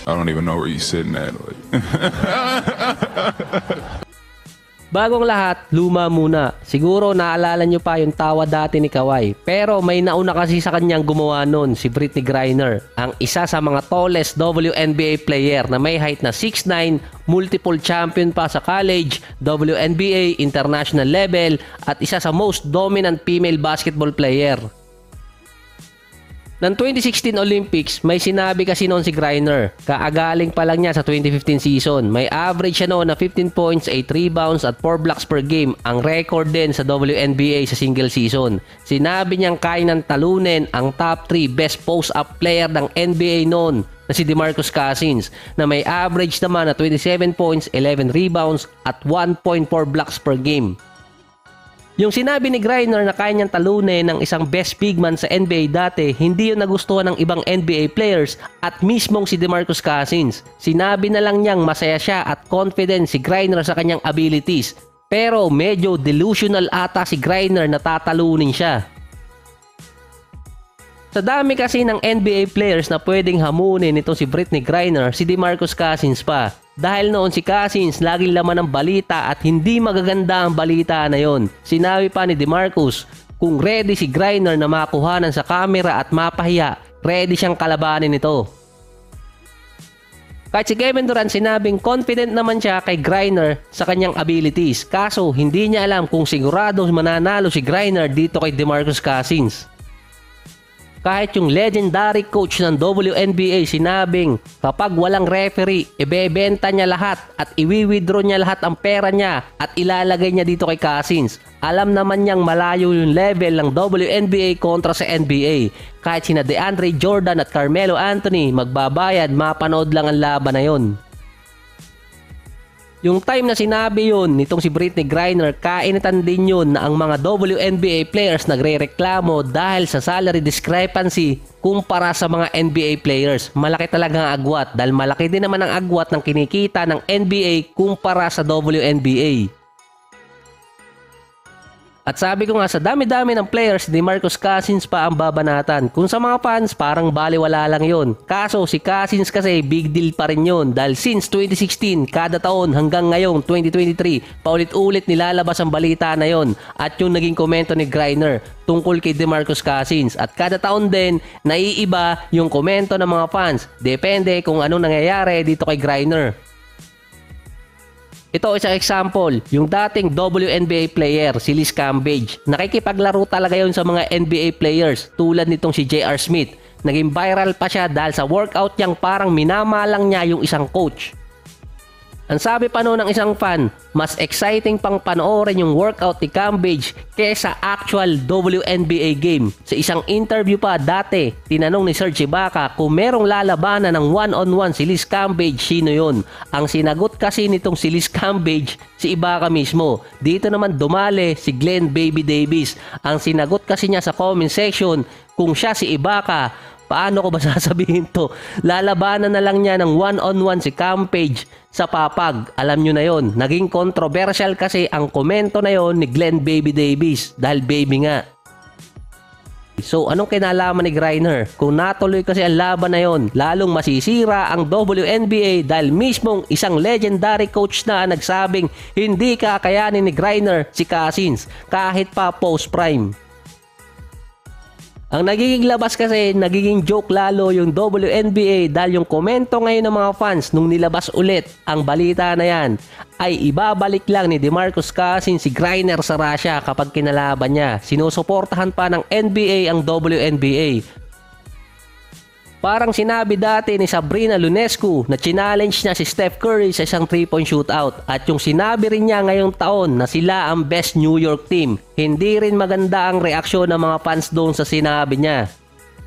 I don't even know where you sitting at. Bagong lahat, luma muna. Siguro naalala nyo pa yung tawa dati ni Kawhi. Pero may nauna kasi sa kanyang gumawa nun, si Brittney Griner. Ang isa sa mga tallest WNBA player na may height na 6'9", multiple champion pa sa college, WNBA, international level, at isa sa most dominant female basketball player. Ng 2016 Olympics, may sinabi kasi noon si Griner. Kaagaling pa lang niya sa 2015 season. May average siya noon na 15 points, 8 rebounds at 4 blocks per game. Ang record din sa WNBA sa single season. Sinabi niyang kaya nang talunin ang top 3 best post-up player ng NBA noon na si DeMarcus Cousins na may average naman na 27 points, 11 rebounds at 1.4 blocks per game. Yung sinabi ni Griner na kaya niyang talunin ng isang best big man sa NBA dati, hindi yun nagustuhan ng ibang NBA players at mismong si DeMarcus Cousins. Sinabi na lang niyang masaya siya at confident si Griner sa kanyang abilities. Pero medyo delusional ata si Griner na tatalunin siya. Sa dami kasi ng NBA players na pwedeng hamunin nito si Brittney Griner, si DeMarcus Cousins pa. Dahil noon si Cousins laging laman ng balita at hindi magaganda ang balita na yon. Sinabi pa ni DeMarcus, kung ready si Griner na makuhanan sa kamera at mapahiya, ready siyang kalabanin ito. Kahit si Kevin Durant sinabing confident naman siya kay Griner sa kanyang abilities. Kaso hindi niya alam kung sigurado mananalo si Griner dito kay DeMarcus Cousins. Kahit yung legendary coach ng WNBA sinabing kapag walang referee, ibebenta niya lahat at iwi-withdraw niya lahat ang pera niya at ilalagay niya dito kay Cousins. Alam naman niyang malayo yung level ng WNBA kontra sa NBA. Kahit sina DeAndre Jordan at Carmelo Anthony magbabayad, mapanood lang ang laban na yon. Yung time na sinabi yun nitong si Brittney Griner, kainitan din yun na ang mga WNBA players nagre-reklamo dahil sa salary discrepancy kumpara sa mga NBA players. Malaki talaga ang agwat dahil malaki din naman ang agwat ng kinikita ng NBA kumpara sa WNBA. At sabi ko nga, sa dami-dami ng players, DeMarcus Cousins pa ang babanatan. Kung sa mga fans, parang baliwala lang yon. Kaso si Cousins kasi big deal pa rin yun. Dahil since 2016, kada taon hanggang ngayong 2023, paulit-ulit nilalabas ang balita na yon. At yung naging komento ni Griner tungkol kay DeMarcus Cousins. At kada taon din, naiiba yung komento ng mga fans. Depende kung anong nangyayari dito kay Griner. Ito isang example, yung dating WNBA player, si Liz Cambage. Nakikipaglaro talaga yun sa mga NBA players tulad nitong si J.R. Smith. Naging viral pa siya dahil sa workout niyang parang minamalang niya yung isang coach. Ang sabi pa noon ng isang fan, mas exciting pang panoorin yung workout ni Cambage kesa actual WNBA game. Sa isang interview pa dati, tinanong ni Serge Ibaka kung merong lalabanan ng one-on-one si Liz Cambage, sino yun? Ang sinagot kasi nitong si Liz Cambage, si Ibaka mismo. Dito naman dumali si Glenn Baby Davis. Ang sinagot kasi niya sa comment section, kung siya si Ibaka, paano ko ba sasabihin to? Lalabanan na lang niya ng one-on-one si Cambage sa papag. Alam nyo na yon. Naging controversial kasi ang komento na yon ni Glenn Baby Davis dahil baby nga. So anong kinalaman ni Griner? Kung natuloy kasi ang laban na yon, lalong masisira ang WNBA dahil mismong isang legendary coach na nagsabing hindi kakayanin ni Griner si Cousins kahit pa post-prime. Ang nagiging labas kasi, nagiging joke lalo yung WNBA dahil yung komento ngayon ng mga fans nung nilabas ulit ang balita na yan ay ibabalik lang ni DeMarcus Cousins si Griner sa Russia kapag kinalaban niya. Sinusuportahan pa ng NBA ang WNBA. Parang sinabi dati ni Sabrina Ionescu na challenge niya si Steph Curry sa isang 3-point shootout. At yung sinabi rin niya ngayong taon na sila ang best New York team. Hindi rin maganda ang reaksyon ng mga fans doon sa sinabi niya.